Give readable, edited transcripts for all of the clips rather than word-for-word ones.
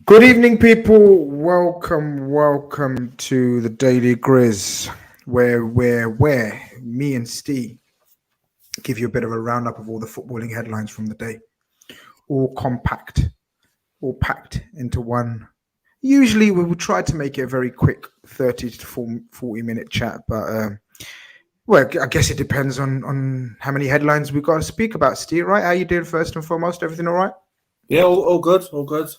Good evening, people. Welcome to the Daily Grizz, where me and Steve give you a bit of a roundup of all the footballing headlines from the day, all compact, all packed into one. Usually, we will try to make it a very quick 30 to 40-minute chat, but well, I guess it depends on how many headlines we've got to speak about. Steve, right? How you doing? First and foremost, everything all right? Yeah, all good, all good.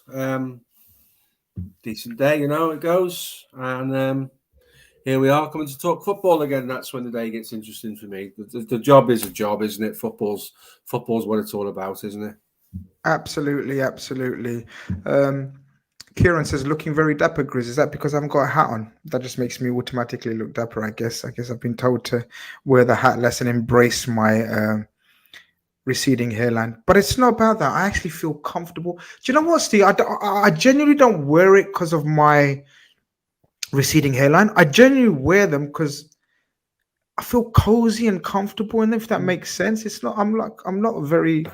Decent day, it goes. And here we are coming to talk football again. That's when the day gets interesting for me. The job is a job, isn't it? Football's what it's all about, isn't it? Absolutely. Kieran says, looking very dapper, Grizz. Is that because I haven't got a hat on? That just makes me automatically look dapper, I guess. I guess I've been told to wear the hat less and embrace my receding hairline. But it's not about that. I actually feel comfortable. Do you know what, Steve? I genuinely don't wear it because of my receding hairline. I genuinely wear them because I feel cozy and comfortable in them, if that makes sense. I'm not a very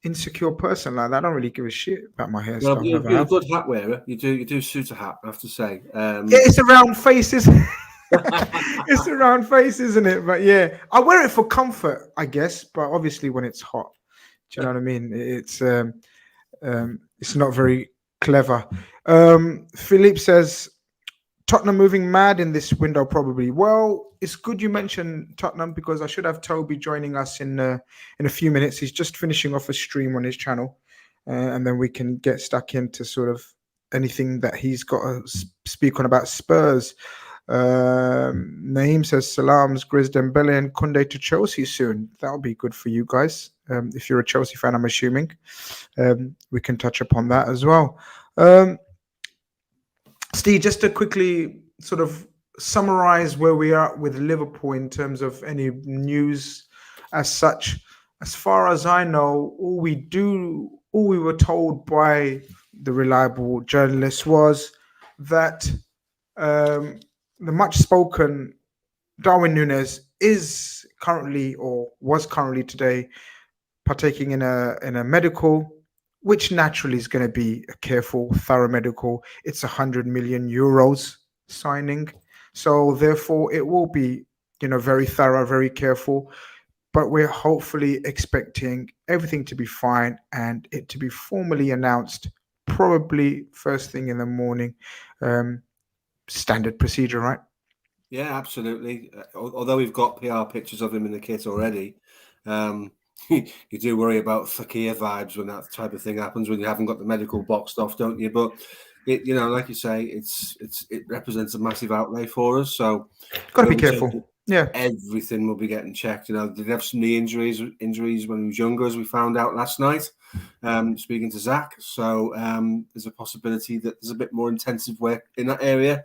insecure person like that. I don't really give a shit about my Well, hairstyle. you're, Never you're a have. good hat wearer. You do suit a hat, I have to say. Yeah, it's a round face, isn't it? It's a round face, isn't it? But yeah, I wear it for comfort, I guess. But obviously, when it's hot, do you know what I mean? It's not very clever. Philippe says Tottenham moving mad in this window, probably. Well, it's good you mentioned Tottenham because I should have Toby joining us in a few minutes. He's just finishing off a stream on his channel, and then we can get stuck into sort of anything that he's got to speak on about Spurs. Naeem says salams, Grizz Dembele and Conte to Chelsea soon. That'll be good for you guys. If you're a Chelsea fan, I'm assuming. We can touch upon that as well. Steve, just to quickly sort of summarize where we are with Liverpool in terms of any news as such. As far as I know, all we were told by the reliable journalist was that the much spoken Darwin Núñez is currently or was currently today partaking in a medical, which naturally is going to be a careful, thorough medical. It's 100 million euros signing, so therefore it will be very thorough, very careful. But we're hopefully expecting everything to be fine and it to be formally announced probably first thing in the morning. Standard procedure, right? Yeah, absolutely. Although we've got PR pictures of him in the kit already, you do worry about Fakir vibes when that type of thing happens when you haven't got the medical boxed off, don't you? But it, like you say, it represents a massive outlay for us. So Got to be careful. Yeah, everything will be getting checked. Did have some knee injuries when he was younger, as we found out last night. Speaking to Zach, so there's a possibility that there's a bit more intensive work in that area.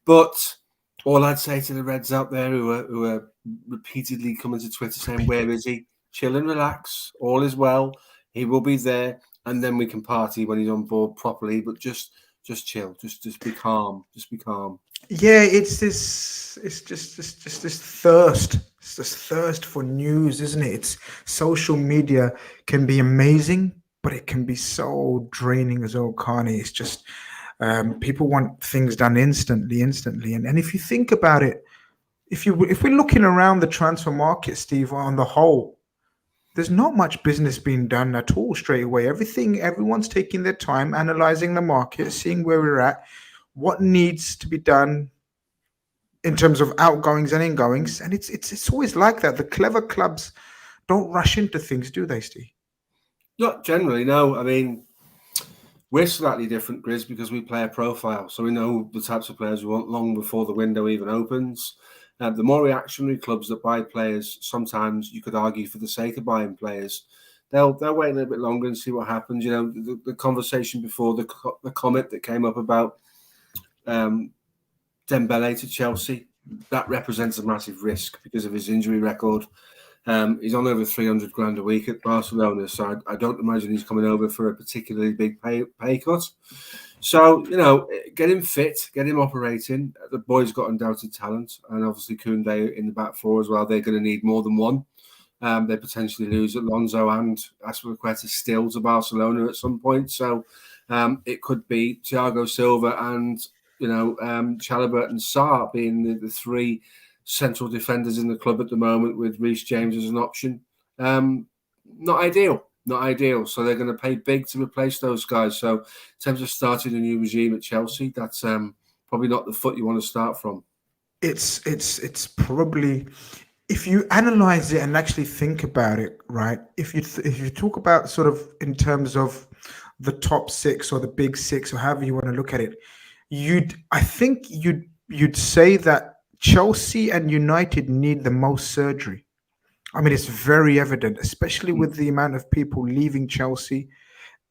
But all I'd say to the Reds out there who are repeatedly coming to Twitter saying, "Where is he? Chill and relax. All is well. He will be there, and then we can party when he's on board properly. But just chill. Just be calm. Just be calm." Yeah, it's just this thirst. It's this thirst for news, isn't it? It's social media can be amazing, but it can be so draining as well, Carney. It's just people want things done instantly, and if you think about it, if we're looking around the transfer market, Steve, on the whole, there's not much business being done at all straight away. Everyone's taking their time, analyzing the market, seeing where we're at, what needs to be done in terms of outgoings and ingoings, and it's always like that. The clever clubs don't rush into things, do they, Steve? Not generally, no. I mean, we're slightly different, Grizz, because we play a profile, so we know the types of players we want long before the window even opens. The more reactionary clubs that buy players, sometimes you could argue for the sake of buying players, they'll wait a little bit longer and see what happens. The conversation before the comment that came up about Dembele to Chelsea, that represents a massive risk because of his injury record. He's on over 300 grand a week at Barcelona, so I don't imagine he's coming over for a particularly big pay cut. So, get him fit, get him operating. The boy's got undoubted talent, and obviously Koundé in the back four as well. They're going to need more than one. They potentially lose Alonso and Aspilicueta still to Barcelona at some point. So It could be Thiago Silva and Chalobah and Sarr being the three central defenders in the club at the moment, with Reece James as an option. Not ideal. So they're going to pay big to replace those guys. So in terms of starting a new regime at Chelsea, that's probably not the foot you want to start from. It's probably, if you analyze it and actually think about it, right? If you talk about sort of in terms of the top six or the big six or however you want to look at it, I think you'd say that Chelsea and United need the most surgery. I mean, it's very evident, especially with the amount of people leaving Chelsea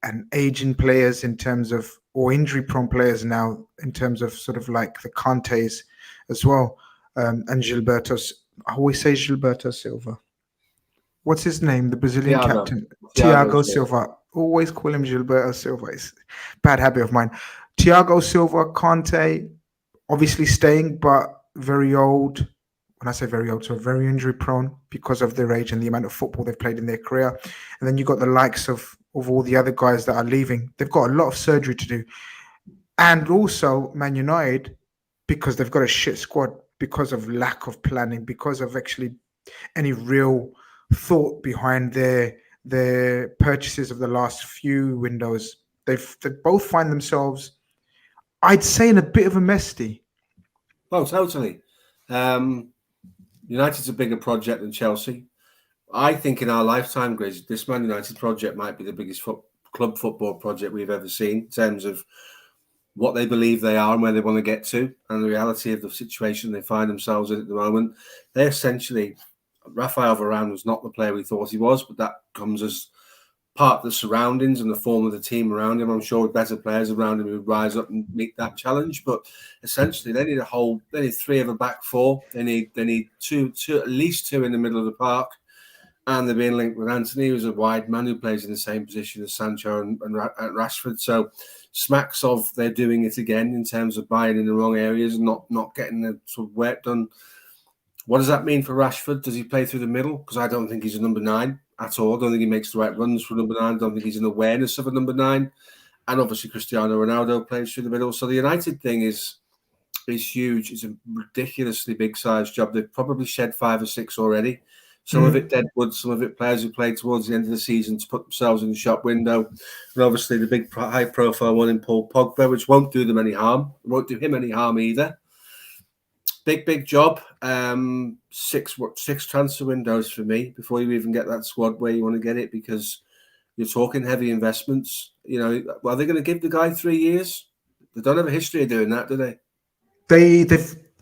and aging players in terms of, or injury prone players now in terms of sort of like the Contes as well. And Gilberto, I always say Gilberto Silva. What's his name? The Brazilian captain. Thiago Silva. Always call him Gilberto Silva. It's a bad habit of mine. Thiago Silva, Conte, obviously staying, but very old. When I say very old, so very injury prone because of their age and the amount of football they've played in their career. And then you got the likes of all the other guys that are leaving. They've got a lot of surgery to do. And also Man United, because they've got a shit squad, because of lack of planning, because of actually any real thought behind their purchases of the last few windows. They both find themselves, I'd say, in a bit of a mess. Oh, totally. United's a bigger project than Chelsea. I think in our lifetime, Grizz, this Man United project might be the biggest club football project we've ever seen in terms of what they believe they are and where they want to get to, and the reality of the situation they find themselves in at the moment. They essentially, Rafael Varane was not the player we thought he was, but that comes as part of the surroundings and the form of the team around him. I'm sure with better players around him who would rise up and meet that challenge. But essentially, they need three of a back four. They need two, at least two in the middle of the park. And they're being linked with Antony, who's a wide man who plays in the same position as Sancho and Rashford. So smacks of they're doing it again in terms of buying in the wrong areas and not getting the sort of work done. What does that mean for Rashford? Does he play through the middle? Because I don't think he's a number 9 at all. I don't think he makes the right runs for number 9. I don't think he's an awareness of a number 9. And obviously Cristiano Ronaldo plays through the middle. So the United thing is huge. It's a ridiculously big size job. They've probably shed 5 or 6 already. Some of it deadwood, some of it players who played towards the end of the season to put themselves in the shop window. And obviously the big high-profile one in Paul Pogba, which won't do them any harm. It won't do him any harm either. Big job. 6 transfer windows for me before you even get that squad where you want to get it, because you're talking heavy investments. Are they going to give the guy 3 years? They don't have a history of doing that, do they?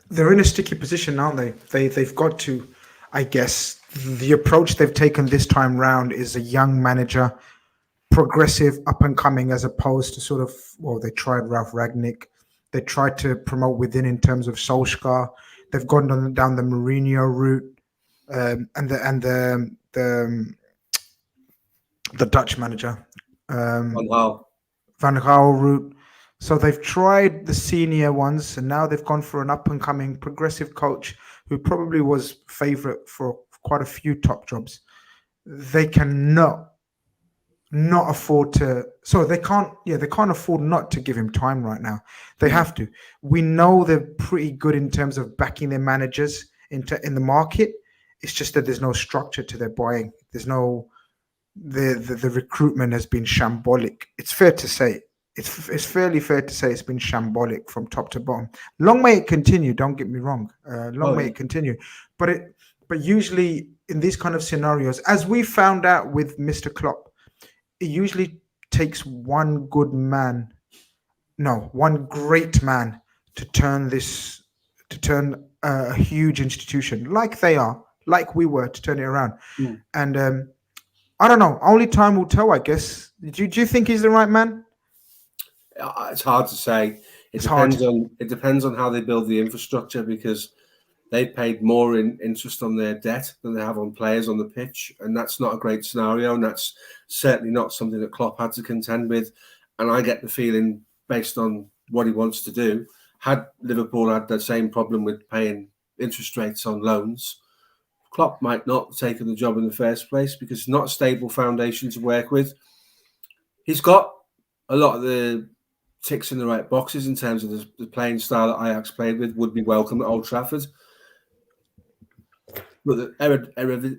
They're in a sticky position, aren't they? They've got to, I guess. The approach they've taken this time round is a young manager, progressive, up and coming, as opposed to sort of, they tried Ralph Ragnick. They tried to promote within in terms of Solskjaer. They've gone down the Mourinho route, and the Dutch manager, Van Gaal route. So they've tried the senior ones, and now they've gone for an up and coming progressive coach who probably was favourite for quite a few top jobs. They cannot afford to. So they can't afford not to give him time right now. They have to. We know they're pretty good in terms of backing their managers in the market. It's just that there's no structure to their buying. There's no the recruitment has been shambolic. It's fair to say. It's fairly fair to say it's been shambolic from top to bottom. Long may it continue. Don't get me wrong. May it continue. But usually in these kind of scenarios, as we found out with Mr. Klopp, it usually takes one great man to turn a huge institution like we were, to turn it around. And I don't know. Only time will tell, I guess. Do you think he's the right man? It's hard to say. It depends on how they build the infrastructure, because they paid more in interest on their debt than they have on players on the pitch, and that's not a great scenario, and that's certainly not something that Klopp had to contend with. And I get the feeling, based on what he wants to do, had Liverpool had the same problem with paying interest rates on loans, Klopp might not have taken the job in the first place, because it's not a stable foundation to work with. He's got a lot of the ticks in the right boxes in terms of the playing style that Ajax played with would be welcome at Old Trafford. But the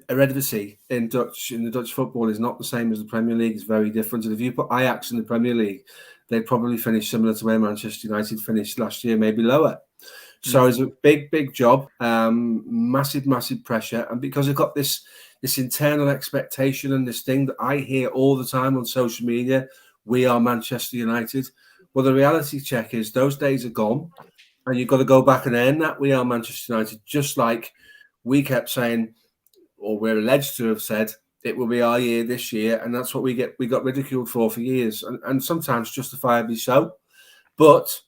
Eredivisie in the Dutch football is not the same as the Premier League. It's very different. And if you put Ajax in the Premier League, they'd probably finish similar to where Manchester United finished last year, maybe lower. So it's a big job, massive pressure. And because they've got this internal expectation and this thing that I hear all the time on social media, we are Manchester United. Well, the reality check is those days are gone, and you've got to go back and earn that. We are Manchester United, just like we kept saying, or we're alleged to have said, it will be our year this year, and that's what we got ridiculed for years, and sometimes justifiably so. But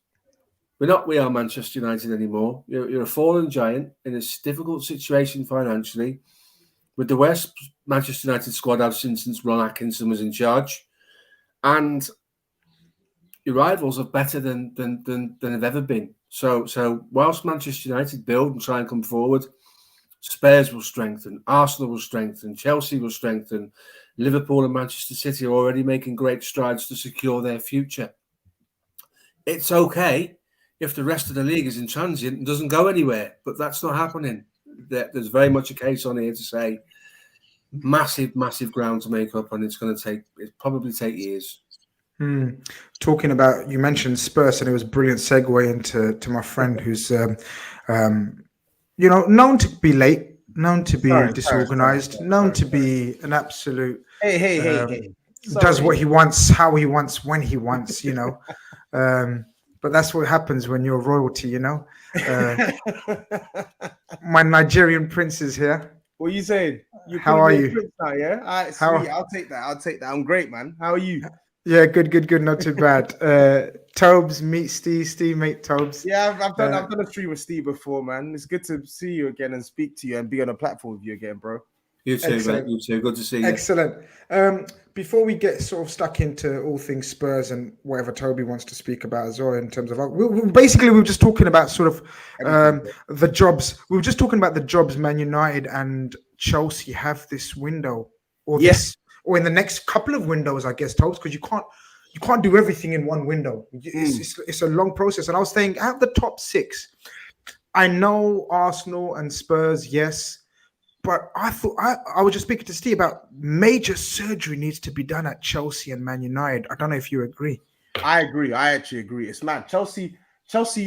we are Manchester United anymore. You're a fallen giant in a difficult situation financially, with the worst Manchester United squad I've seen since Ron Atkinson was in charge, and your rivals are better than they've ever been. So whilst Manchester United build and try and come forward, Spurs will strengthen, Arsenal will strengthen, Chelsea will strengthen, Liverpool and Manchester City are already making great strides to secure their future. It's okay if the rest of the league is in transient and doesn't go anywhere, but that's not happening. There's very much a case on here to say massive ground to make up, and it's probably take years. Talking about, you mentioned Spurs, and it was a brilliant segue into my friend who's known to be late, known to be disorganized, known to be an absolute Hey. Does what he wants, how he wants, when he wants, but that's what happens when you're royalty, My Nigerian prince is here. What are you saying? How are you? Prince now, yeah? All right, sweet. I'll take that. I'm great, man. How are you? Yeah, good. Not too bad. Tobes, meet Steve. Steve, meet Tobes. Yeah, I've done a stream with Steve before, man. It's good to see you again and speak to you and be on a platform with you again, bro. You too, mate. You too. Good to see you. Excellent. Before we get sort of stuck into all things Spurs and whatever Toby wants to speak about as well, in terms of we were just talking about sort of the jobs. We were just talking about the jobs Man United and Chelsea have this window, or in the next couple of windows, I guess, Tobes, because you can't do everything in one window. It's a long process. And I was saying, out of the top six, I know Arsenal and Spurs, yes. But I thought I was just speaking to Steve about major surgery needs to be done at Chelsea and Man United. I don't know if you agree. I agree. I actually agree. It's mad. Chelsea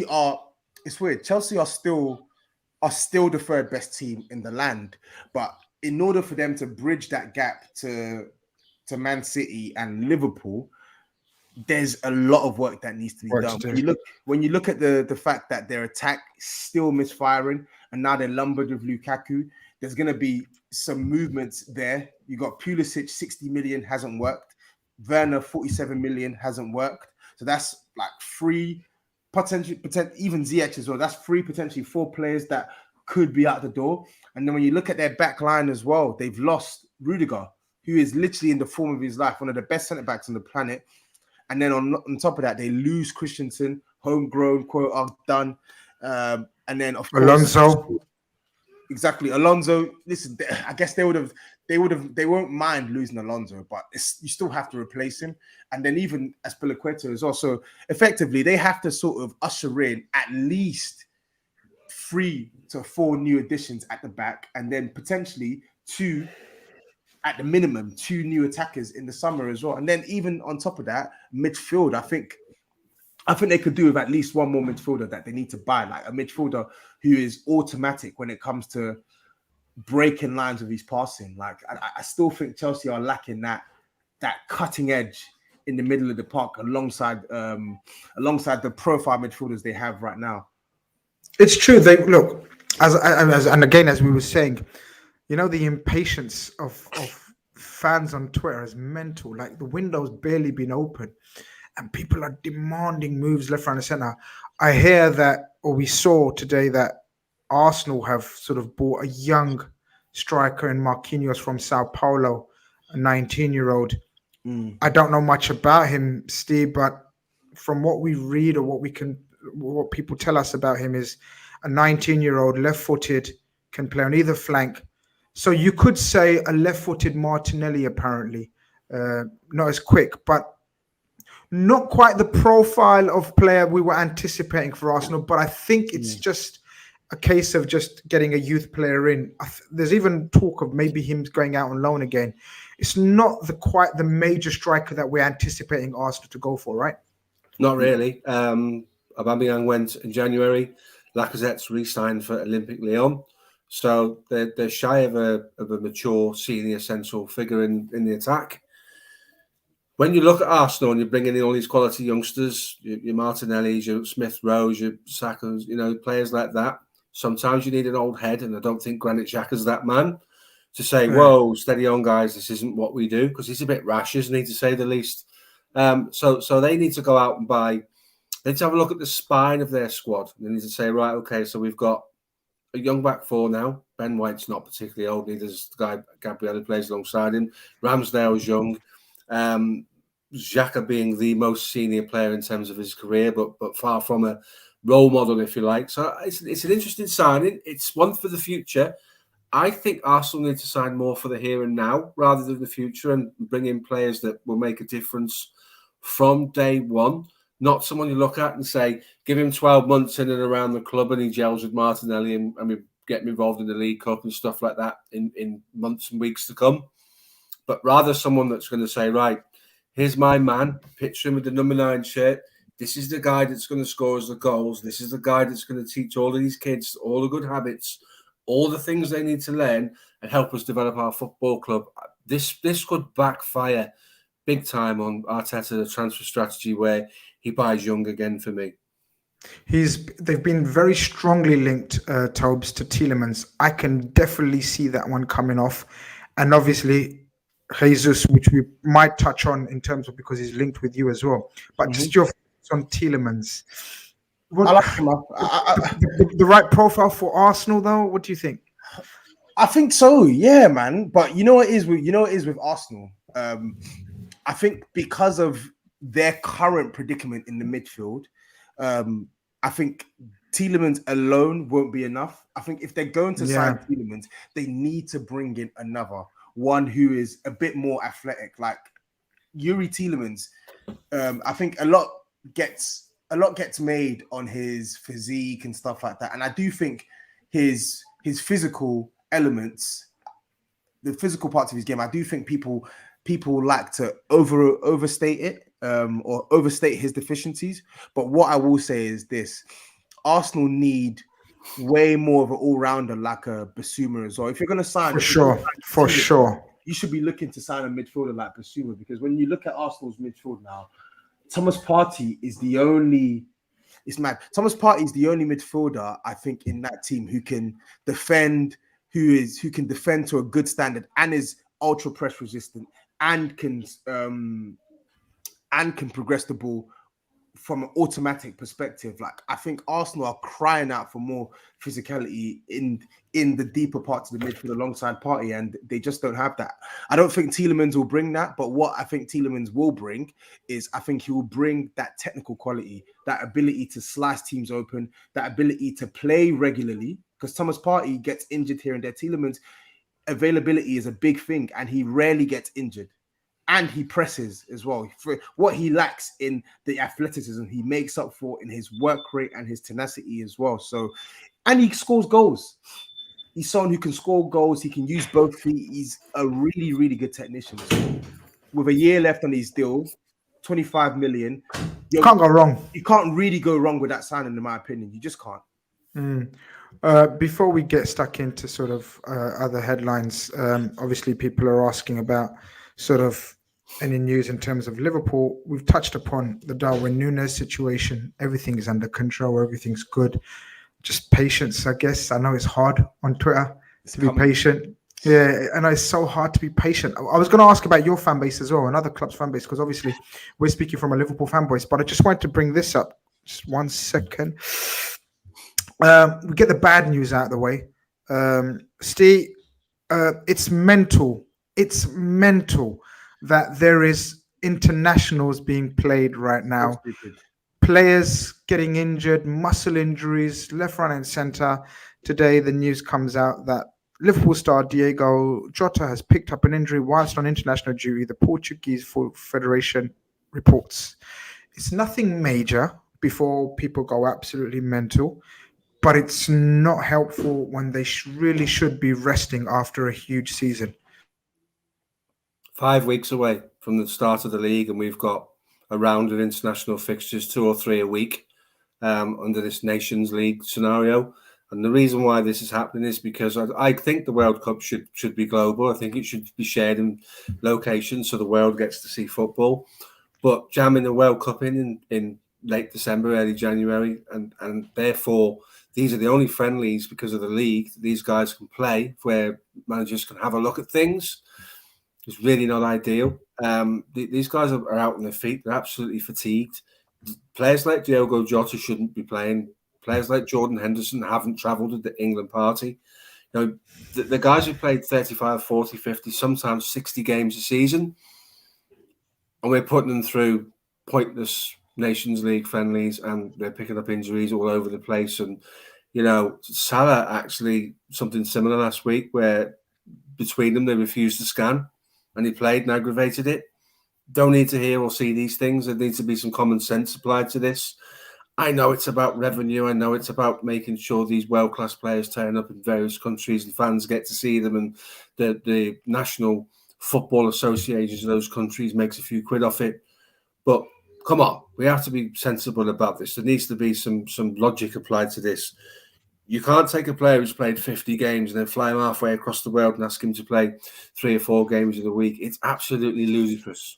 are. It's weird. Chelsea are still the third best team in the land. But in order for them to bridge that gap to Man City and Liverpool, there's a lot of work that needs to be done. When you look at the fact that their attack is still misfiring, and now they're lumbered with Lukaku. There's going to be some movements there. You got Pulisic, 60 million hasn't worked. Werner, 47 million hasn't worked. So that's like three, potentially even Ziyech as well. That's potentially four players that could be out the door. And then when you look at their back line as well, they've lost Rudiger, who is literally in the form of his life, one of the best centre-backs on the planet. And then on top of that, they lose Christensen, homegrown, quote, done. And then, of course, Alonso. Exactly, Alonso. Listen, I guess they won't mind losing Alonso, but you still have to replace him. And then even Azpilicueta is also effectively they have to sort of usher in at least 3 to 4 new additions at the back, and then potentially 2 at the minimum, 2 new attackers in the summer as well. And then even on top of that, midfield, I think they could do with at least one more midfielder that they need to buy, like a midfielder who is automatic when it comes to breaking lines with his passing. Like I still think Chelsea are lacking that cutting edge in the middle of the park alongside the profile midfielders they have right now. It's true. They look and again, as we were saying, the impatience of fans on Twitter is mental. Like the window's barely been open, and people are demanding moves left, right, and center. I hear that, or we saw today that Arsenal have sort of bought a young striker in Marquinhos from Sao Paulo, a 19-year-old. I don't know much about him, Steve, but from what we read or what people tell us about him is a 19-year-old, left-footed, can play on either flank. So you could say a left-footed Martinelli, apparently. Not as quick, but not quite the profile of player we were anticipating for Arsenal, but I think it's just a case of just getting a youth player in. There's even talk of maybe him going out on loan again. It's not quite the major striker that we're anticipating Arsenal to go for, right? Not really. Aubameyang went in January. Lacazette's re-signed for Olympique Lyon. So they're shy of a mature senior central figure in the attack. When you look at Arsenal and you're bringing in all these quality youngsters, your Martinellis, your Smith Rowes, your Sakas, players like that, sometimes you need an old head, and I don't think Granit Xhaka's that man to say, whoa, steady on, guys, this isn't what we do, because he's a bit rash, isn't he, to say the least. So they need to go out and buy. They need to have a look at the spine of their squad. They need to say, right, okay, so we've got a young back four now. Ben White's not particularly old, neither is the guy Gabriel who plays alongside him. Ramsdale's young. Xhaka being the most senior player in terms of his career, but far from a role model, if you like. So it's an interesting signing. It's one for the future. I think Arsenal need to sign more for the here and now rather than the future, and bring in players that will make a difference from day one. Not someone you look at and say, give him 12 months in and around the club and he gels with Martinelli and we get him involved in the League Cup and stuff like that in months and weeks to come. But rather someone that's going to say, right, here's my man, picture him with the number 9 shirt. This is the guy that's going to score us the goals. This is the guy that's going to teach all of these kids all the good habits, all the things they need to learn and help us develop our football club. This could backfire big time on Arteta, the transfer strategy, where he buys young again for me. They've been very strongly linked, Tobes, to Tielemans. I can definitely see that one coming off. And obviously, Jesus, which we might touch on in terms of because he's linked with you as well. But just your thoughts on Tielemans. I like him. The right profile for Arsenal, though. What do you think? I think so, yeah, man. But you know what it is with Arsenal. I think because of their current predicament in the midfield, I think Tielemans alone won't be enough. I think if they're going to sign Tielemans, they need to bring in another one who is a bit more athletic, like Yuri Tielemans. I think a lot gets made on his physique and stuff like that, and I do think his physical elements, the physical parts of his game, I do think people like to overstate it or overstate his deficiencies. But what I will say is this: Arsenal need way more of an all-rounder like a Bissouma as well. If you're going to sign, for sure, you should be looking to sign a midfielder like Bissouma, because when you look at Arsenal's midfield now, Thomas Partey is the only. It's mad. Thomas Partey is the only midfielder I think in that team who can defend, who can defend to a good standard and is ultra press resistant and can progress the ball from an automatic perspective. Like, I think Arsenal are crying out for more physicality in the deeper parts of the midfield alongside Partey, and they just don't have that. I don't think Tielemans will bring that, but what I think Tielemans will bring is I think he will bring that technical quality, that ability to slice teams open, that ability to play regularly, because Thomas Partey gets injured here and there. Tielemans' availability is a big thing, and he rarely gets injured. And he presses as well. For what he lacks in the athleticism, he makes up for in his work rate and his tenacity as well. So, and he scores goals. He's someone who can score goals. He can use both feet. He's a really, really good technician. With a year left on his deal, 25 million. Can't go wrong. You can't really go wrong with that signing, in my opinion. You just can't. Before we get stuck into sort of other headlines, obviously people are asking about sort of any news in terms of Liverpool. We've touched upon the Darwin Núñez situation. Everything is under control. Everything's good. Just patience, I guess. I know it's hard on Twitter to be patient. Yeah, I know it's so hard to be patient. I was going to ask about your fan base as well, another club's fan base, because obviously we're speaking from a Liverpool fan base, but I just wanted to bring this up. Just 1 second. We get the bad news out of the way. Steve, it's mental. It's mental that there is internationals being played right now. Players getting injured, muscle injuries, left, right, and centre. Today, the news comes out that Liverpool star Diego Jota has picked up an injury whilst on international duty, the Portuguese Football Federation reports. It's nothing major before people go absolutely mental, but it's not helpful when they really should be resting after a huge season. 5 weeks away from the start of the league, and we've got a round of international fixtures, 2 or 3 a week, under this Nations League scenario. And the reason why this is happening is because I think the World Cup should be global. I think it should be shared in locations so the world gets to see football. But jamming the World Cup in late December, early January, and therefore these are the only friendlies because of the league that these guys can play, where managers can have a look at things. It's really not ideal. These guys are out on their feet. They're absolutely fatigued. Players like Diogo Jota shouldn't be playing. Players like Jordan Henderson haven't travelled with the England party. You know, the guys who played 35, 40, 50, sometimes 60 games a season, and we're putting them through pointless Nations League friendlies, and they're picking up injuries all over the place. And, you know, Salah actually something similar last week where between them they refused to scan and he played and aggravated it. Don't need to hear or see these things. There needs to be some common sense applied to this. I know it's about revenue. I know it's about making sure these world-class players turn up in various countries and fans get to see them, and the national football associations of those countries makes a few quid off it. But come on, we have to be sensible about this. There needs to be some logic applied to this. You can't take a player who's played 50 games and then fly him halfway across the world and ask him to play 3 or 4 games in a week. It's absolutely ludicrous.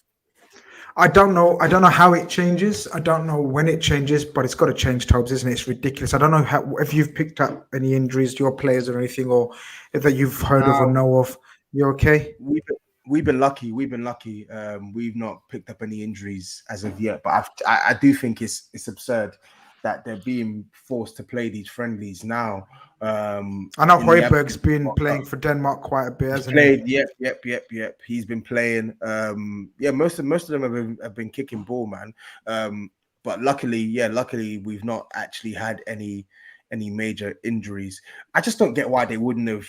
I don't know how it changes. I don't know when it changes, but it's got to change, Tobes, isn't it? It's ridiculous. I don't know if you've picked up any injuries to your players or anything, or that you've heard of or know of. You okay? We've been lucky. We've not picked up any injuries as of yet, but I do think it's absurd that they're being forced to play these friendlies now. I know Højbjerg's been playing for Denmark quite a bit, hasn't he? Yep. He's been playing. Most of them have been kicking ball, man. But luckily, we've not actually had any major injuries. I just don't get why they wouldn't have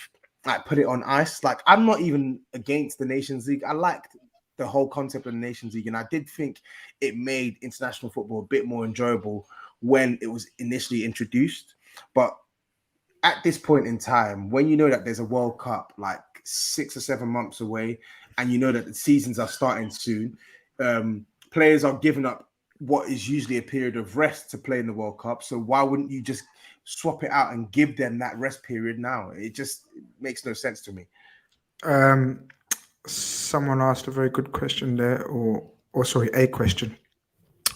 put it on ice. Like, I'm not even against the Nations League. I liked the whole concept of the Nations League, and I did think it made international football a bit more enjoyable when it was initially introduced. But at this point in time, when you know that there's a World Cup like 6 or 7 months away, and you know that the seasons are starting soon, players are giving up what is usually a period of rest to play in the World Cup. So why wouldn't you just swap it out and give them that rest period now? It just makes no sense to me. Someone asked a very good question there, or sorry, a question.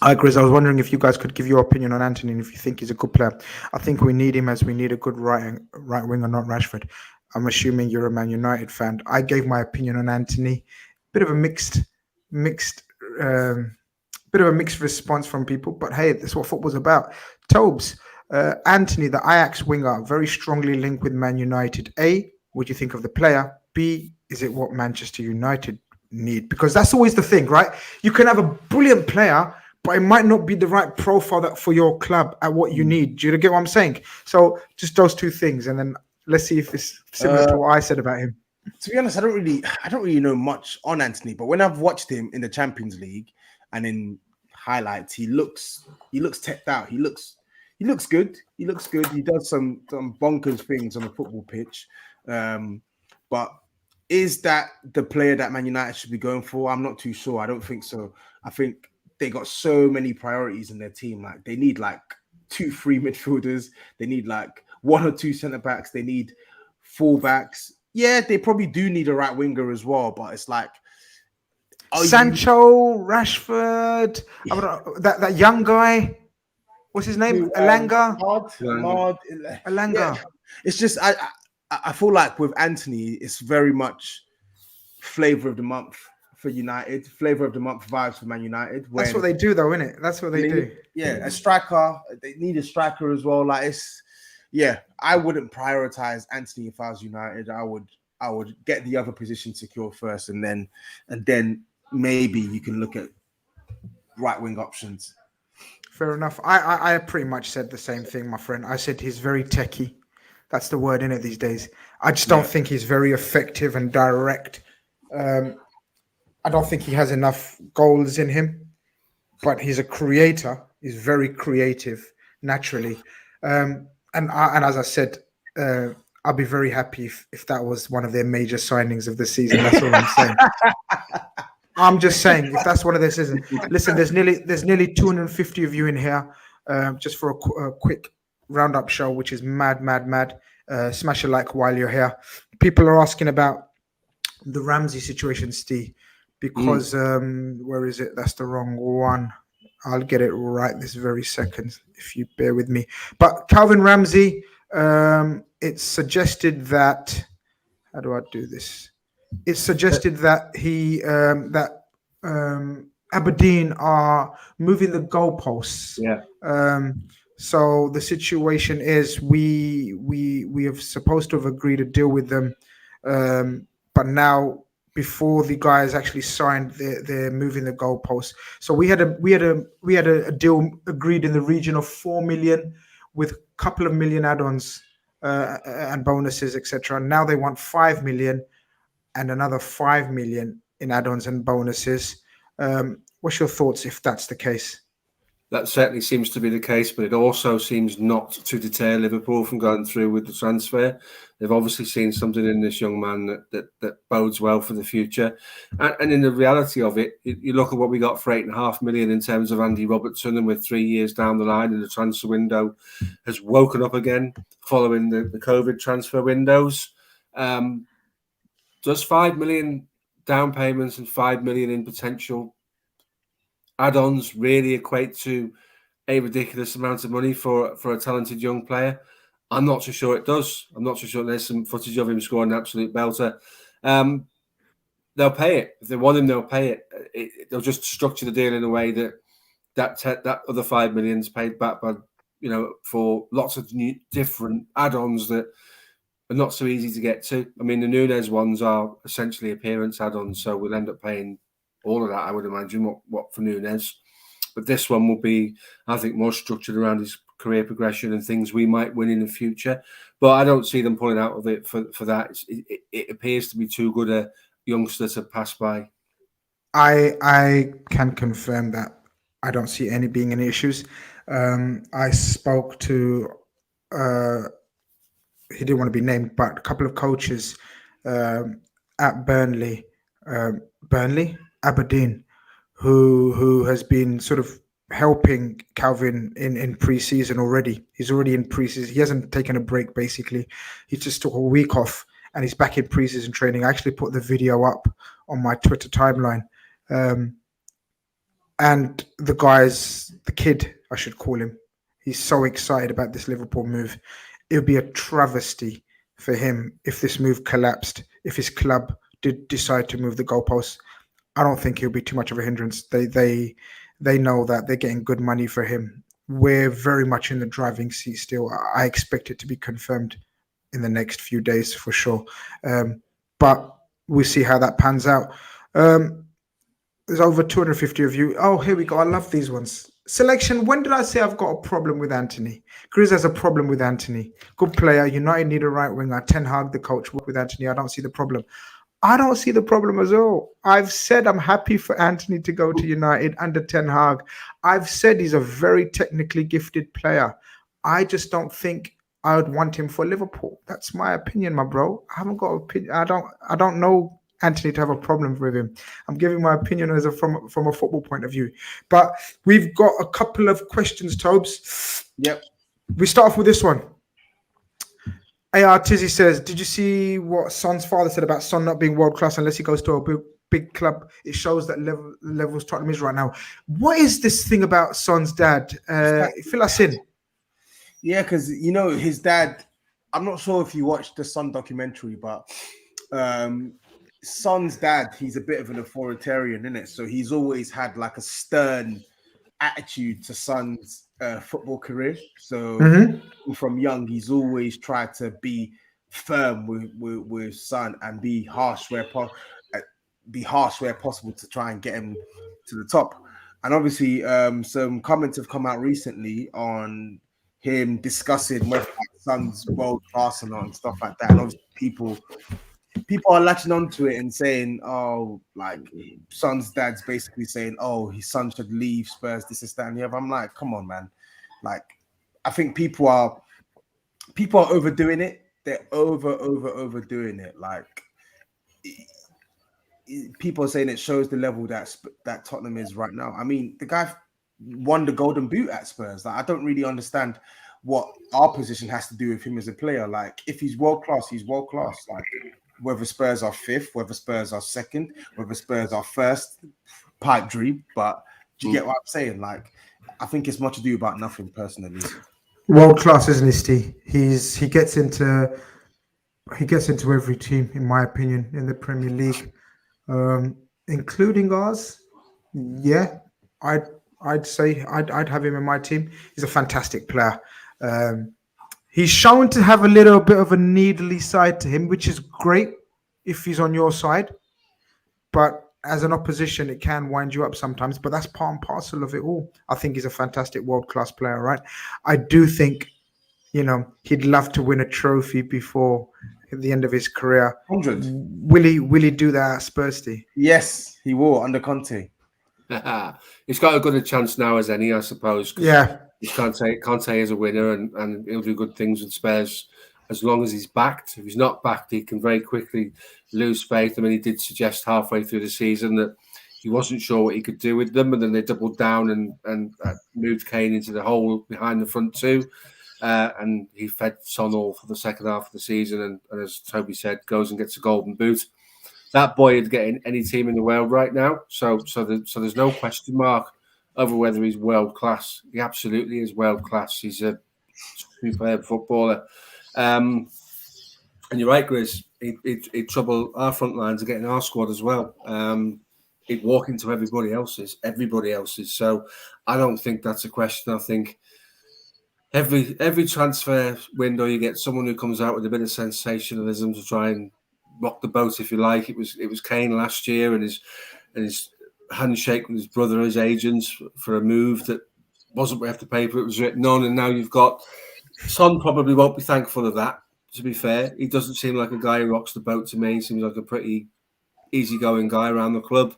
Hi, Grizz. I was wondering if you guys could give your opinion on Antony and if you think he's a good player. I think we need him as we need a good right winger, not Rashford. I'm assuming you're a Man United fan. I gave my opinion on Antony. Bit of a mixed response from people, but hey, that's what football's about. Tobes, Antony, the Ajax winger, very strongly linked with Man United. A, what do you think of the player? B, is it what Manchester United need? Because that's always the thing, right? You can have a brilliant player, but it might not be the right profile for your club at what you need. Do you get what I'm saying? So just those two things, and then let's see if it's similar to what I said about him. To be honest, I don't really know much on Antony, but when I've watched him in the Champions League and in highlights, he looks teched out. He looks good. He looks good. He does some bonkers things on the football pitch. But is that the player that Man United should be going for? I'm not too sure. I don't think so. I think they got so many priorities in their team. Like, they need like 2-3 midfielders. They need like 1 or 2 centre backs. They need fullbacks. Yeah, they probably do need a right winger as well. But it's like Sancho, Rashford, that young guy. What's his name? Elanga. Elanga. Yeah. It's just I feel like with Antony, it's very much flavour of the month for United, flavour of the month vibes for Man United. That's what they do, though, isn't it? That's what they do. Yeah, a striker. They need a striker as well. Like, I wouldn't prioritize Antony if I was United. I would get the other position secure first, and then maybe you can look at right wing options. Fair enough. I pretty much said the same thing, my friend. I said he's very techie. That's the word in it these days. I just don't think he's very effective and direct. I don't think he has enough goals in him. but he's a creator. He's very creative naturally, and as I said, I'll be very happy if that was one of their major signings of the season. That's all I'm saying. I'm just saying if that's one of their seasons. Listen, there's nearly 250 of you in here, just for a quick roundup show, which is mad. Smash a like while you're here. People are asking about the Ramsay situation, Steve, because where is it? That's the wrong one. I'll get it right this very second if you bear with me. But Calvin Ramsay, it's suggested that. How do I do this? It's suggested that Aberdeen are moving the goalposts. Yeah. So the situation is we have supposed to have agreed a deal with them, but now before the guys actually signed, they're moving the goalposts. So we had a deal agreed in the region of 4 million with a couple of million add-ons and bonuses, etc. Now they want 5 million and another 5 million in add-ons and bonuses. What's your thoughts if that's the case? That certainly seems to be the case, but it also seems not to deter Liverpool from going through with the transfer. They've obviously seen something in this young man that bodes well for the future. And in the reality of it, you look at what we got for 8.5 million in terms of Andy Robertson, and we're 3 years down the line, and the transfer window has woken up again following the COVID transfer windows. Does 5 million down payments and 5 million in potential add-ons really equate to a ridiculous amount of money for a talented young player? I'm not so sure it does. I'm not so sure. There's some footage of him scoring an absolute belter. They'll pay it. If they want him, they'll pay it. They'll just structure the deal in a way that other 5 million is paid back by, for lots of new, different add-ons that are not so easy to get to. I mean, the Núñez ones are essentially appearance add-ons, so we'll end up paying all of that, I would imagine, what for Núñez. But this one will be, I think, more structured around his career progression and things we might win in the future. But I don't see them pulling out of it for that. It appears to be too good a youngster to pass by. I can confirm that. I don't see being any issues. I spoke to, he didn't want to be named, but a couple of coaches at Aberdeen, who has been sort of helping Calvin in pre-season already. He's already in pre-season. He hasn't taken a break, basically. He just took a week off and he's back in pre-season training. I actually put the video up on my Twitter timeline. And the kid, I should call him, he's so excited about this Liverpool move. It would be a travesty for him if this move collapsed, if his club did decide to move the goalposts. I don't think he'll be too much of a hindrance. They know that they're getting good money for him. We're very much in the driving seat still. I expect it to be confirmed in the next few days for sure. But we'll see how that pans out. There's over 250 of you. Oh, here we go. I love these ones. Selection. When did I say I've got a problem with Antony? Grizz has a problem with Antony. Good player. United need a right winger. Ten Hag, the coach, work with Antony. I don't see the problem. I don't see the problem at all. I've said I'm happy for Antony to go to United under Ten Hag. I've said he's a very technically gifted player. I just don't think I would want him for Liverpool. That's my opinion, my bro. I haven't got an opinion. I don't know Antony to have a problem with him. I'm giving my opinion from a football point of view. But we've got a couple of questions, Tobes. Yep. We start off with this one. AR Tizzy says, did you see what Son's father said about Son not being world class unless he goes to a big club? It shows that levels Tottenham is right now. What is this thing about Son's dad? Fill us in. Yeah, because his dad. I'm not sure if you watched the Son documentary, but Son's dad, he's a bit of an authoritarian, isn't it? So he's always had like a stern attitude to Son's football career. So from young, he's always tried to be firm with Son and be harsh where possible to try and get him to the top. And obviously, some comments have come out recently on him discussing whether Son's world class or not and stuff like that. And obviously, people people are latching onto it and saying, "Oh, like Son's dad's basically saying, oh, his son should leave Spurs. This is that and the other." I'm like, come on, man. Like, I think people are overdoing it. They're overdoing it. Like, people are saying it shows the level that Tottenham is right now. I mean, the guy won the Golden Boot at Spurs. Like, I don't really understand what our position has to do with him as a player. Like, if he's world class, he's world class. Like, whether Spurs are fifth, whether Spurs are second, whether Spurs are first, pipe dream. But do you get what I'm saying? Like, I think it's much ado about nothing personally. World class, isn't he, Steve? He gets into every team, in my opinion, in the Premier League, including ours. Yeah, I'd say I'd have him in my team. He's a fantastic player. He's shown to have a little bit of a needly side to him, which is great if he's on your side. But as an opposition, it can wind you up sometimes. But that's part and parcel of it all. I think he's a fantastic world-class player, right? I do think, he'd love to win a trophy before the end of his career. 100. Will he do that at Spurs? Yes, he will under Conte. He's got as good a chance now as any, I suppose. Yeah. Conte is a winner and he'll do good things with Spurs as long as he's backed. If he's not backed, he can very quickly lose faith. I mean, he did suggest halfway through the season that he wasn't sure what he could do with them, and then they doubled down and moved Kane into the hole behind the front two. And he fed Son all for the second half of the season, and as Toby said, goes and gets a golden boot. That boy would get in any team in the world right now. So there's no question mark over whether he's world class. He absolutely is world class. He's a superb footballer. And you're right, Grizz. He'd trouble our front lines getting our squad as well. He'd walk into everybody else's. So I don't think that's a question. I think every transfer window you get someone who comes out with a bit of sensationalism to try and rock the boat, if you like. It was Kane last year and his handshake with his brother, his agents, for a move that wasn't worth the paper it was written on, and now you've got Son. Probably won't be thankful of that, to be fair. He doesn't seem like a guy who rocks the boat to me. He seems like a pretty easygoing guy around the club.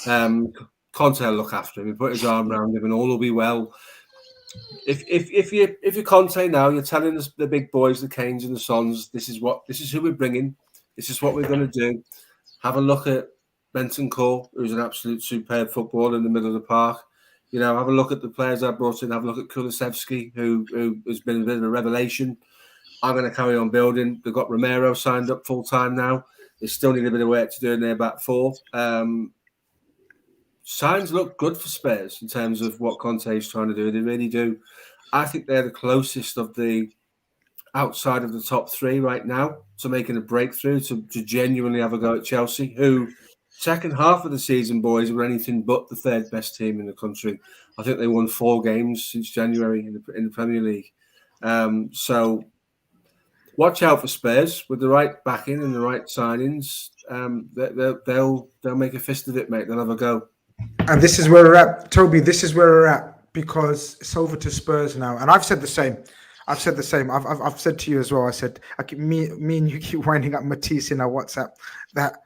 Conte will look after him. He put his arm around him and all will be well. If you're Conte now, you're telling us the big boys, the Kanes and the Sons, this is who we're bringing. This is what we're going to do. Have a look at Bentancur, who's an absolute superb footballer in the middle of the park. Have a look at the players I brought in. Have a look at Kulusevski, who has been a bit of a revelation. I'm going to carry on building. They've got Romero signed up full time now. They still need a bit of work to do in their back four. Signs look good for Spurs in terms of what Conte is trying to do. They really do. I think they're the closest of the outside of the top three right now to making a breakthrough, to genuinely have a go at Chelsea, who second half of the season, boys, were anything but the third best team in the country. I think they won 4 games since January in the Premier League. So watch out for Spurs with the right backing and the right signings. They'll make a fist of it, mate. They'll have a go. And this is where we're at, Toby. This is where we're at because it's over to Spurs now. And I've said the same. I've said to you as well. I said, me and you keep winding up Matisse in our WhatsApp that,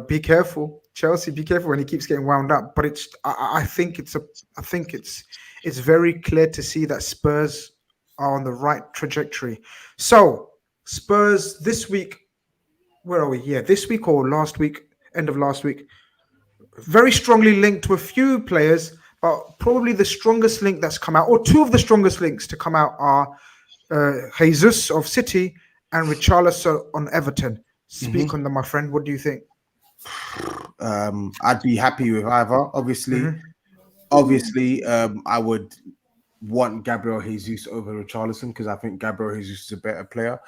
be careful, Chelsea, be careful when he keeps getting wound up. But I think it's very clear to see that Spurs are on the right trajectory. So Spurs this week, where are we? Yeah, this week or last week, end of last week, very strongly linked to a few players, but probably the strongest link that's come out, or two of the strongest links to come out, are Jesus of City and Richarlison on Everton. Speak on them, my friend. What do you think? I'd be happy with either. Obviously, I would want Gabriel Jesus over Richarlison because I think Gabriel Jesus is a better player.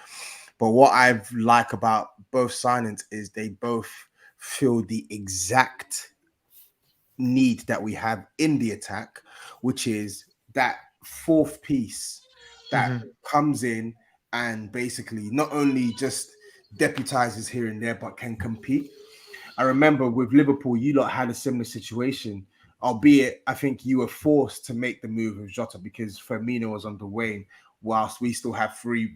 But what I like about both signings is they both fill the exact need that we have in the attack, which is that fourth piece that comes in and basically not only just deputizes here and there, but can compete. I remember with Liverpool, you lot had a similar situation, albeit I think you were forced to make the move with Jota because Firmino was on the wane, whilst we still have 3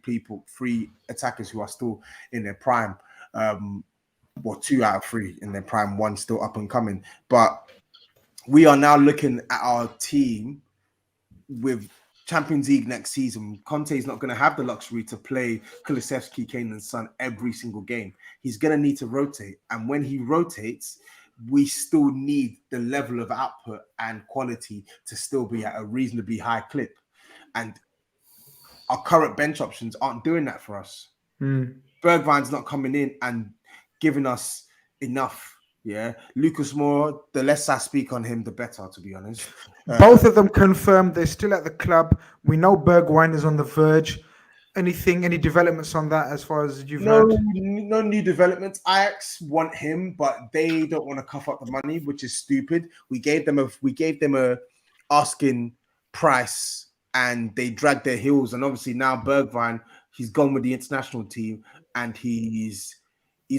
attackers who are still in their prime. Well, 2 out of 3 in their prime, 1 still up and coming. But we are now looking at our team with Champions League next season. Conte is not going to have the luxury to play Kulusevski, Kane and Son every single game. He's going to need to rotate. And when he rotates, we still need the level of output and quality to still be at a reasonably high clip. And our current bench options aren't doing that for us. Bergwijn's not coming in and giving us enough. Yeah, Lucas Moura, the less I speak on him, the better, to be honest. Both of them confirmed they're still at the club. We know Bergwijn is on the verge. Any developments on that as far as you've heard? No new developments. Ajax want him, but they don't want to cough up the money, which is stupid. We gave them a asking price, and they dragged their heels. And obviously now Bergwijn, he's gone with the international team, and he's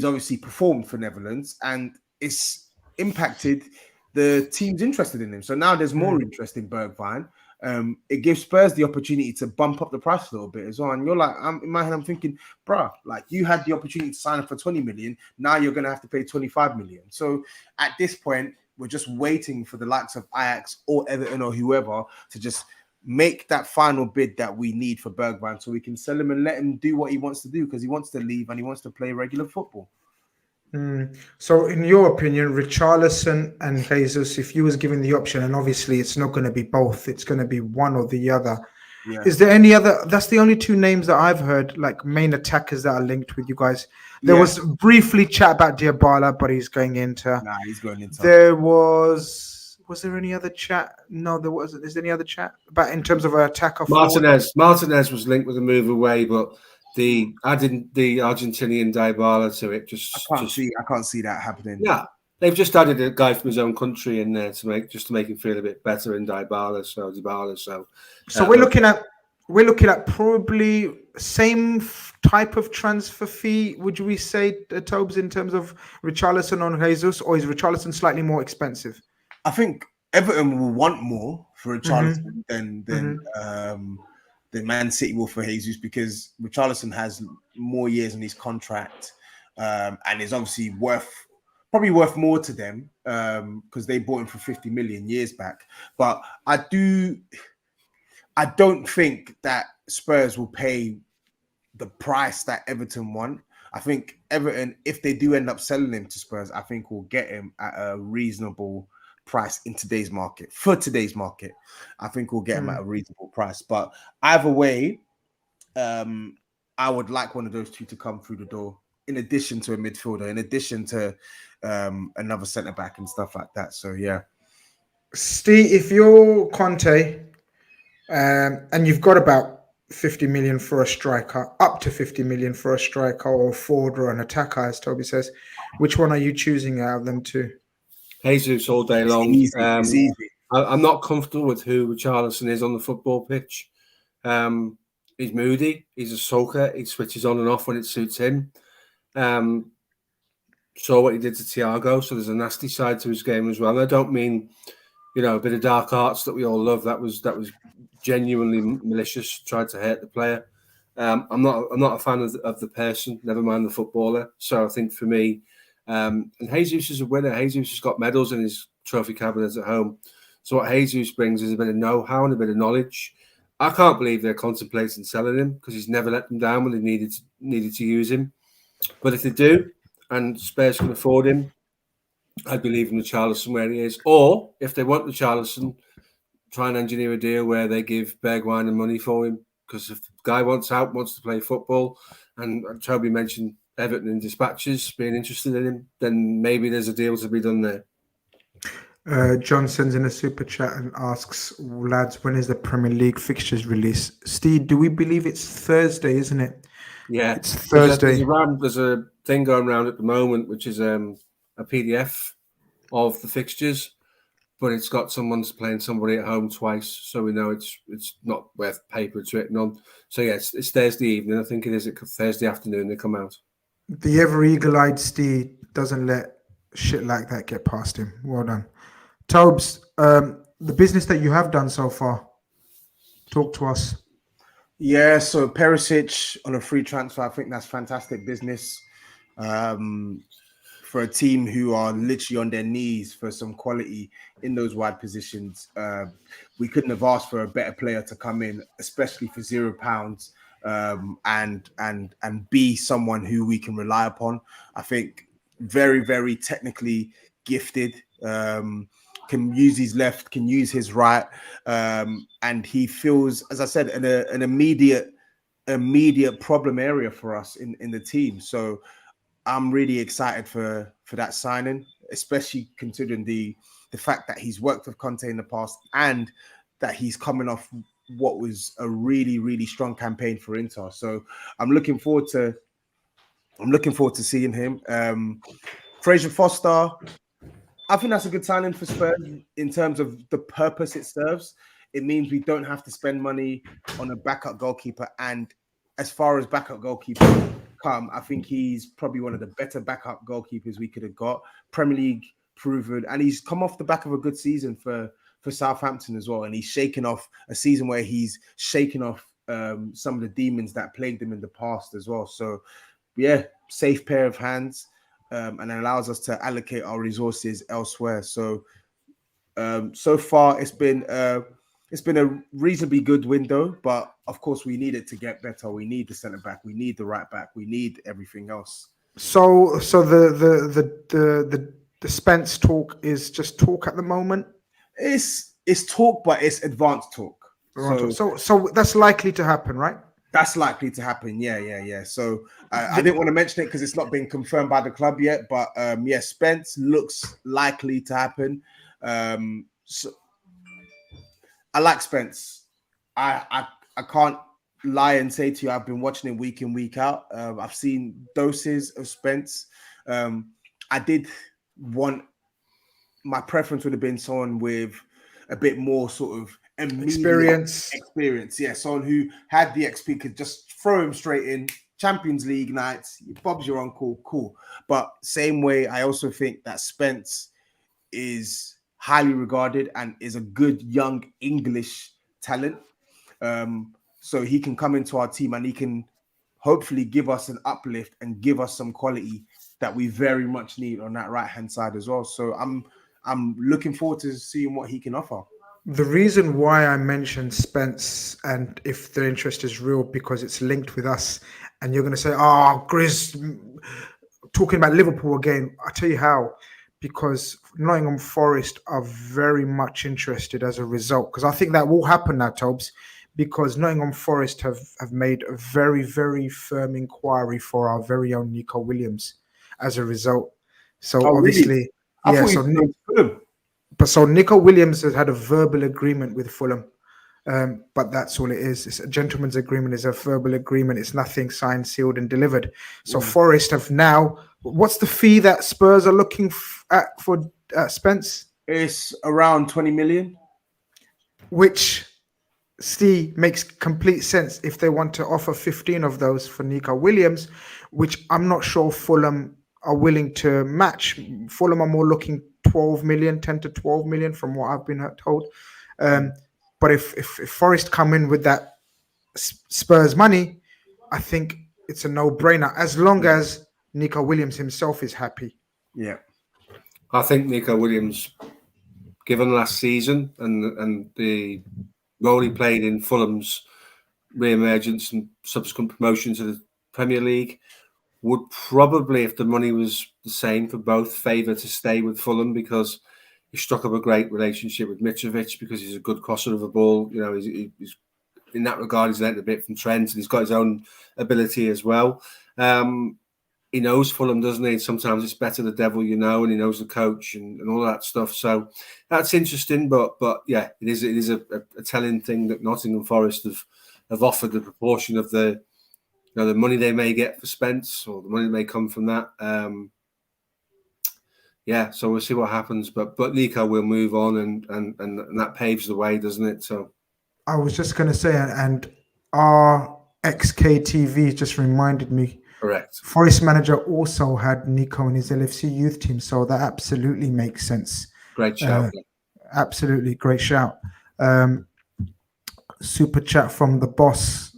obviously performed for Netherlands, and it's impacted the teams interested in him. So now there's more interest in Bergwijn. It gives Spurs the opportunity to bump up the price a little bit as well. And you're like, in my head, I'm thinking, bruh, like you had the opportunity to sign him for 20 million. Now you're going to have to pay 25 million. So at this point, we're just waiting for the likes of Ajax or Everton or whoever to just make that final bid that we need for Bergwijn so we can sell him and let him do what he wants to do, because he wants to leave and he wants to play regular football. So in your opinion, Richarlison and Jesus, if you was given the option, and obviously it's not going to be both, it's going to be one or the other. Yeah. Is there any other? That's the only 2 names that I've heard, like main attackers that are linked with you guys. There was briefly chat about Dybala, but he's going into. Nah, he's going into. There was there any other chat? No, there wasn't. Is there any other chat about in terms of an attacker? Martinez was linked with a move away, but adding the Argentinian Dybala to it I can't see that happening. Yeah, they've just added a guy from his own country in there to make him feel a bit better in Dybala. So we're looking at probably same type of transfer fee. Would we say, Tobes, in terms of Richarlison on Jesus, or is Richarlison slightly more expensive? I think Everton will want more for Richarlison than Man City will for Jesus, because Richarlison has more years in his contract and is obviously probably worth more to them because they bought him for 50 million years back. But I don't think that Spurs will pay the price that Everton want. I think Everton, if they do end up selling him to Spurs, I think we'll get him at a reasonable price in today's market. For today's market, I think we'll get him at a reasonable price. But either way, I would like one of those 2 to come through the door, in addition to a midfielder, in addition to another centre back and stuff like that. So yeah, Steve, if you're Conte and you've got about 50 million for a striker, up to 50 million for a striker or a forward or an attacker, as Toby says, which one are you choosing out of them 2? Jesus all day long. It's easy. I'm not comfortable with who Richarlison is on the football pitch. He's moody. He's a sulker. He switches on and off when it suits him. Saw what he did to Thiago, so there's a nasty side to his game as well. And I don't mean, a bit of dark arts that we all love. That was genuinely malicious. Tried to hurt the player. I'm not a fan of the person. Never mind the footballer. So I think for me. And Jesus is a winner. Jesus has got medals in his trophy cabinet at home. So what Jesus brings is a bit of know-how and a bit of knowledge. I can't believe they're contemplating selling him, because he's never let them down when they needed to use him. But if they do, and Spurs can afford him, I'd be leaving Richarlison where he is. Or if they want Richarlison, try and engineer a deal where they give Bergwijn the money for him. Because if the guy wants to play football, and Toby mentioned Everton in dispatches being interested in him, then maybe there's a deal to be done there. John sends in a super chat and asks, lads, when is the Premier League fixtures release? Steve, do we believe it's Thursday, isn't it? Yeah, it's Thursday. There's a thing going around at the moment, which is a PDF of the fixtures, but it's got someone's playing somebody at home twice, so we know it's not worth paper it's written on. So yeah, it's Thursday evening. I think it is. Thursday afternoon they come out. The ever eagle-eyed Steve doesn't let shit like that get past him. Well done. Tobes, the business that you have done so far, talk to us. Yeah, so Perisic on a free transfer, I think that's fantastic business. For a team who are literally on their knees for some quality in those wide positions, we couldn't have asked for a better player to come in, especially for £0, and be someone who we can rely upon. I think very, very technically gifted. Can use his left, can use his right, and he feels, as I said, an immediate problem area for us in the team. So I'm really excited for that signing, especially considering the fact that he's worked with Conte in the past and that he's coming off what was a really, really strong campaign for Inter. So I'm looking forward to seeing him. Fraser Foster, I think that's a good signing for Spurs in terms of the purpose it serves. It means we don't have to spend money on a backup goalkeeper. And as far as backup goalkeepers come, I think he's probably one of the better backup goalkeepers we could have got. Premier League proven, and he's come off the back of a good season for Southampton as well. And he's shaken off a season where he's shaken off some of the demons that plagued him in the past as well. So, yeah, safe pair of hands. And allows us to allocate our resources elsewhere. So, so far it's been a reasonably good window, but of course we need it to get better. We need the centre back, we need the right back, we need everything else. So the Spence talk is just talk at the moment. It's talk, but it's advanced talk. So that's likely to happen, right? That's likely to happen. Yeah. So I didn't want to mention it because it's not been confirmed by the club yet. But yeah, Spence looks likely to happen. So I like Spence. I can't lie and say to you I've been watching him week in, week out. I've seen doses of Spence. I did want, my preference would have been someone with a bit more sort of experience. Yeah, someone who had the XP could just throw him straight in. Champions League nights, Bob's your uncle, cool. But same way, I also think that Spence is highly regarded and is a good young English talent. So he can come into our team and he can hopefully give us an uplift and give us some quality that we very much need on that right-hand side as well. So I'm looking forward to seeing what he can offer. The reason why I mentioned Spence and if the interest is real, because it's linked with us, and you're going to say, "Oh, Grizz, talking about Liverpool again." I tell you how, because Nottingham Forest are very much interested as a result. Because I think that will happen now, Tobes, because Nottingham Forest have made a very, very firm inquiry for our very own Neco Williams as a result. So obviously, really? So Neco Williams has had a verbal agreement with Fulham, but that's all it is. It's a gentleman's agreement. It's a verbal agreement. It's nothing signed, sealed, and delivered. So Forest have now. What's the fee that Spurs are looking at for Spence? It's around 20 million, which makes complete sense if they want to offer 15 of those for Neco Williams, which I'm not sure Fulham are willing to match. Fulham are more looking 10 to 12 million from what I've been told. But if Forest come in with that Spurs money, I think it's a no-brainer as long as Neco Williams himself is happy. Yeah. I think Neco Williams, given last season and the role he played in Fulham's re-emergence and subsequent promotion to the Premier League, would probably, if the money was the same for both, favour to stay with Fulham because he struck up a great relationship with Mitrovic because he's a good crosser of a ball. You know, he's in that regard, he's learned a bit from Trent and he's got his own ability as well. He knows Fulham, doesn't he? Sometimes it's better the devil you know, and he knows the coach and all that stuff. So that's interesting. But yeah, it is a telling thing that Nottingham Forest have offered the proportion of the money they may get for Spence or the money that may come from that. Yeah, so we'll see what happens. But Neco will move on and that paves the way, doesn't it? So I was just going to say, and our XKTV just reminded me. Correct. Forest manager also had Neco in his LFC youth team, so that absolutely makes sense. Great shout. Absolutely great shout. Super chat from the boss.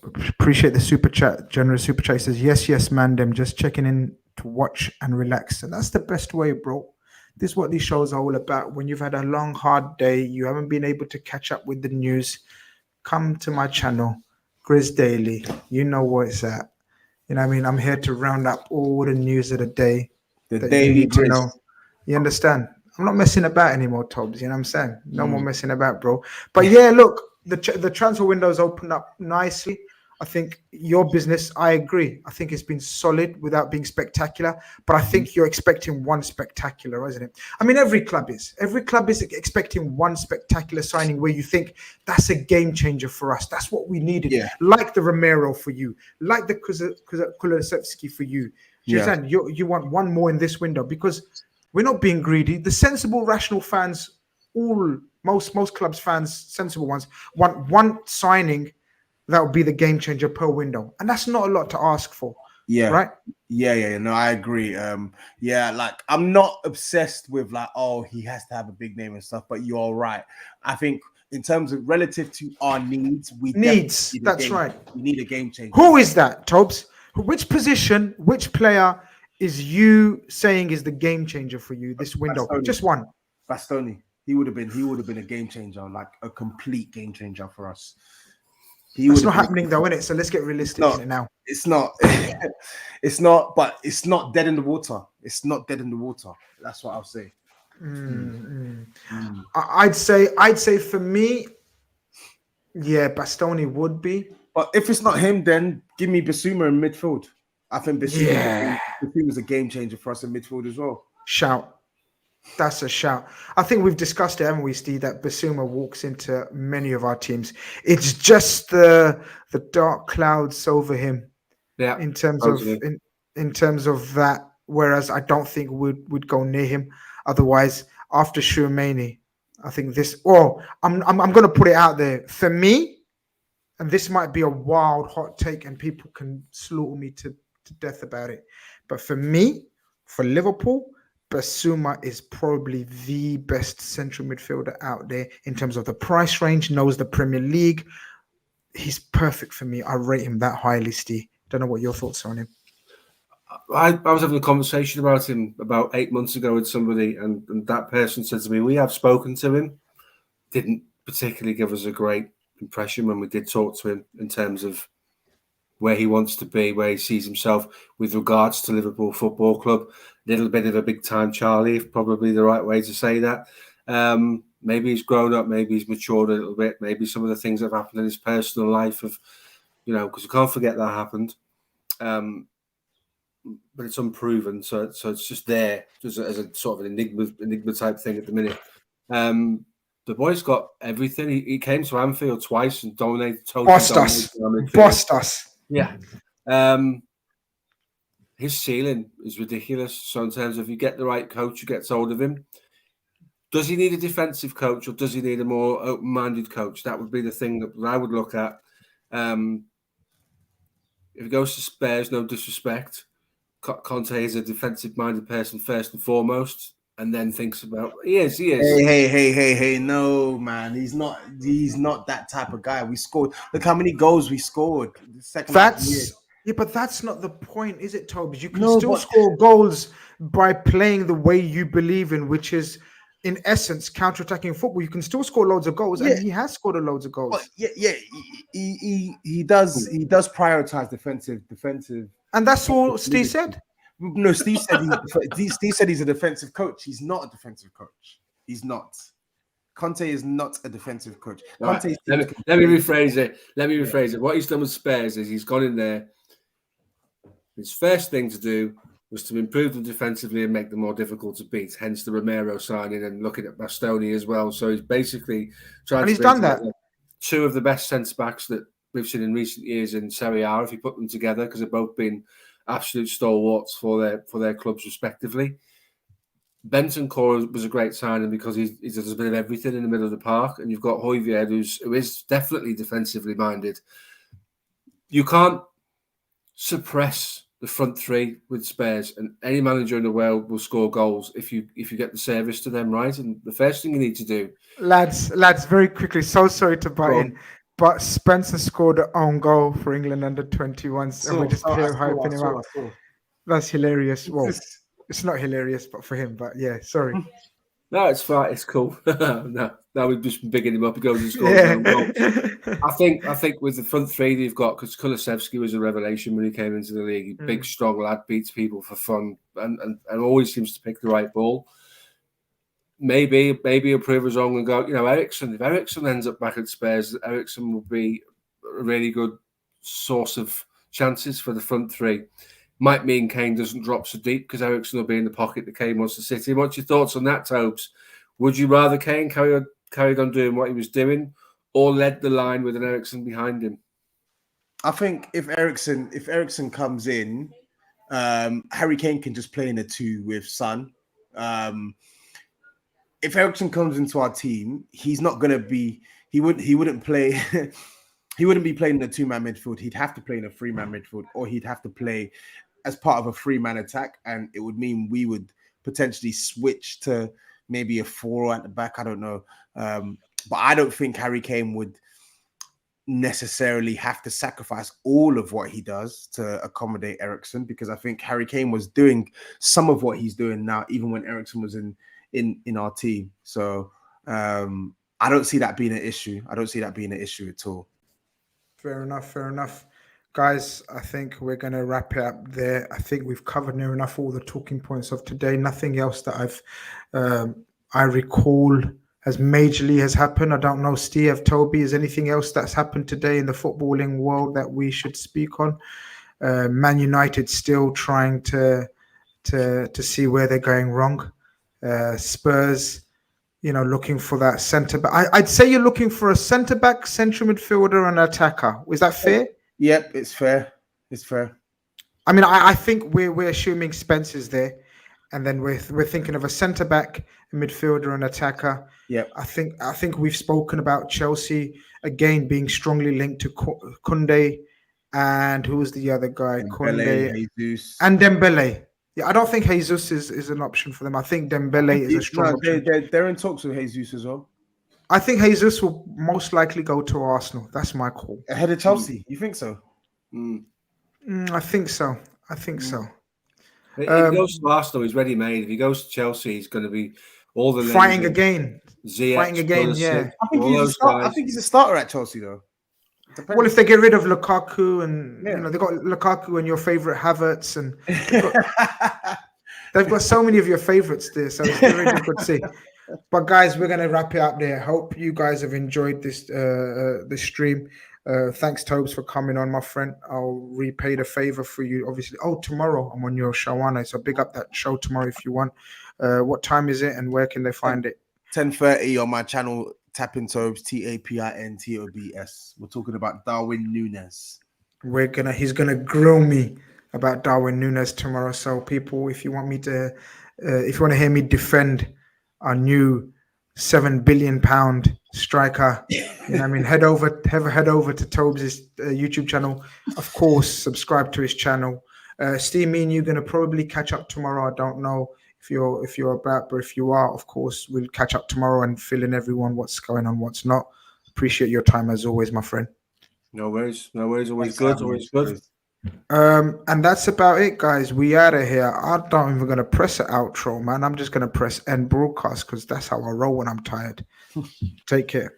Appreciate the super chat, generous super chat. He says, yes, man, them just checking in to watch and relax. And that's the best way, bro. This is what these shows are all about. When you've had a long, hard day, you haven't been able to catch up with the news, come to my channel, Grizz Daily. You know where it's at. You know what I mean? I'm here to round up all the news of the day The that you Daily need to Grizz. know. You understand? I'm not messing about anymore, Tobs. You know what I'm saying? No more messing about, bro. But yeah, look, the transfer window's opened up nicely. I think your business, I agree. I think it's been solid without being spectacular. But I think you're expecting one spectacular, isn't it? I mean, every club is. Every club is expecting one spectacular signing where you think that's a game changer for us. That's what we needed. Yeah. Like the Romero for you, like the Kulusevski for you. Do you understand? You want one more in this window because we're not being greedy. The sensible, rational fans, most clubs fans, sensible ones, want one signing that would be the game changer per window, and that's not a lot to ask for. Yeah. Right. Yeah. No, I agree. Like I'm not obsessed with like, oh, he has to have a big name and stuff. But you're right. I think in terms of relative to our needs, we needs. That's right. We need a game changer. Who is that, Tobes? Which position, which player is you saying is the game changer for you this window? Bastoni. Just one. Bastoni. He would have been a game changer, like a complete game changer for us. It's not happening though, innit? So let's get realistic in it now. It's not. It's not. But it's not dead in the water. It's not dead in the water. That's what I'll say. I'd say for me, yeah, Bastoni would be. But if it's not him, then give me Bissouma in midfield. I think Bissouma's a game changer for us in midfield as well. Shout. That's a shout. I think we've discussed it, haven't we, Steve, that Bissouma walks into many of our teams. It's just the dark clouds over him. Yeah. In terms of that. Whereas I don't think we'd go near him. Otherwise, after Tchouaméni, I think this. Oh, I'm going to put it out there for me, and this might be a wild hot take, and people can slaughter me to death about it. But for me, for Liverpool, Bissouma is probably the best central midfielder out there in terms of the price range, knows the Premier League. He's perfect for me. I rate him that highly, Steve. Don't know what your thoughts are on him. I was having a conversation about him about 8 months ago with somebody, and that person said to me, we have spoken to him. Didn't particularly give us a great impression when we did talk to him in terms of where he wants to be, where he sees himself with regards to Liverpool Football Club. A little bit of a big time Charlie, if probably the right way to say that. Maybe he's grown up, maybe he's matured a little bit, maybe some of the things that have happened in his personal life have, because you can't forget that happened. But it's unproven, so it's just there, just as a sort of an enigma type thing at the minute. The boy's got everything. He came to Anfield twice and dominated. Bossed us. Yeah. His ceiling is ridiculous. So in terms of if you get the right coach who gets hold of him, does he need a defensive coach or does he need a more open-minded coach? That would be the thing that I would look at. If he goes to Spurs, no disrespect, Conte is a defensive-minded person first and foremost, and then thinks about he is. Hey, no, man, he's not that type of guy. We scored. Look how many goals we scored. But that's not the point, is it, Toby? You can still score goals by playing the way you believe in, which is, in essence, counter-attacking football. You can still score loads of goals, and he has scored loads of goals. But he does prioritize defensive. And that's all Steve said. No, Steve said he's a defensive coach. He's not a defensive coach. He's not. Conte is not a defensive coach. Right. Let me rephrase it. What he's done with Spurs is he's gone in there. His first thing to do was to improve them defensively and make them more difficult to beat. Hence the Romero signing and looking at Bastoni as well. So he's basically trying. And he's done that. Two of the best centre backs that we've seen in recent years in Serie A, if you put them together, because they've both been absolute stalwarts for their clubs respectively. Bentancur was a great signing because he does a bit of everything in the middle of the park, and you've got Højbjerg who is definitely defensively minded. You can't suppress the front three with Spurs, and any manager in the world will score goals if you get the service to them right. And the first thing you need to do, lads, very quickly. So sorry to butt in. But Spencer scored an own goal for England under 21s, and we're just here hyping him out. That's hilarious. Well, it's not hilarious, but for him. But yeah, sorry. No, it's fine. It's cool. No, we've just been bigging him up. He goes and scores his own goal. I think with the front three they've got, because Kulusevski was a revelation when he came into the league. Big, strong lad, beats people for fun, and always seems to pick the right ball. Maybe he'll prove us wrong and go, Eriksen. If Eriksen ends up back at Spurs, Eriksen will be a really good source of chances for the front three. Might mean Kane doesn't drop so deep because Eriksen will be in the pocket that Kane wants to sit in. What's your thoughts on that, Tobes? Would you rather Kane carried on doing what he was doing, or led the line with an Eriksen behind him? I think if Eriksen comes in, Harry Kane can just play in a two with Son. If Eriksen comes into our team, he's not going to be. He wouldn't play. He wouldn't be playing in a two-man midfield. He'd have to play in a three-man midfield, or he'd have to play as part of a three-man attack, and it would mean we would potentially switch to maybe a four at the back. I don't know, but I don't think Harry Kane would necessarily have to sacrifice all of what he does to accommodate Eriksen, because I think Harry Kane was doing some of what he's doing now, even when Eriksen was in our team. So I don't see that being an issue. I don't see that being an issue at all. Fair enough. Guys, I think we're going to wrap it up there. I think we've covered near enough all the talking points of today. Nothing else that I recall has majorly has happened. I don't know, Steve, Toby, is anything else that's happened today in the footballing world that we should speak on? Man United still trying to see where they're going wrong. Spurs, looking for that centre back. I'd say you're looking for a centre back, central midfielder, and an attacker. Is that fair? Yep, it's fair. It's fair. I mean, I think we're assuming Spencer's there, and then we're thinking of a centre back, a midfielder, and attacker. Yep. I think we've spoken about Chelsea again being strongly linked to Conte, and who was the other guy? Conte, Jesus, and Dembele. Yeah, I don't think Jesus is an option for them. I think Dembele is a strong option. They're in talks with Jesus as well. I think Jesus will most likely go to Arsenal. That's my call. Ahead of Chelsea. You think so? I think so. If he goes to Arsenal, he's ready-made. If he goes to Chelsea, he's going to be all the fighting again. Yeah. I think he's a starter at Chelsea, though. Well, if they get rid of Lukaku and they've got Lukaku and your favorite Havertz, and they've got so many of your favorites there, so it's very difficult to see. But guys, we're going to wrap it up there. Hope you guys have enjoyed this stream. Thanks, Tobes, for coming on, my friend. I'll repay the favor for you, obviously. Oh, tomorrow I'm on your Shawana, so big up that show tomorrow if you want. What time is it, and where can they find it? 10:30 on my channel. Tapping Tobes, TAPINTOBS. We're talking about Darwin Núñez. He's gonna grill me about Darwin Núñez tomorrow. So people, if you want to hear me defend our new £7 billion striker, head over to Tobes' YouTube channel. Of course, subscribe to his channel. Steve, me and you are gonna probably catch up tomorrow. I don't know if you're about, but if you are, of course, we'll catch up tomorrow and fill in everyone what's going on, what's not. Appreciate your time as always, my friend. No worries. Always good. And that's about it, guys. We out of here. I'm not even gonna press an outro, man. I'm just gonna press end broadcast because that's how I roll when I'm tired. Take care.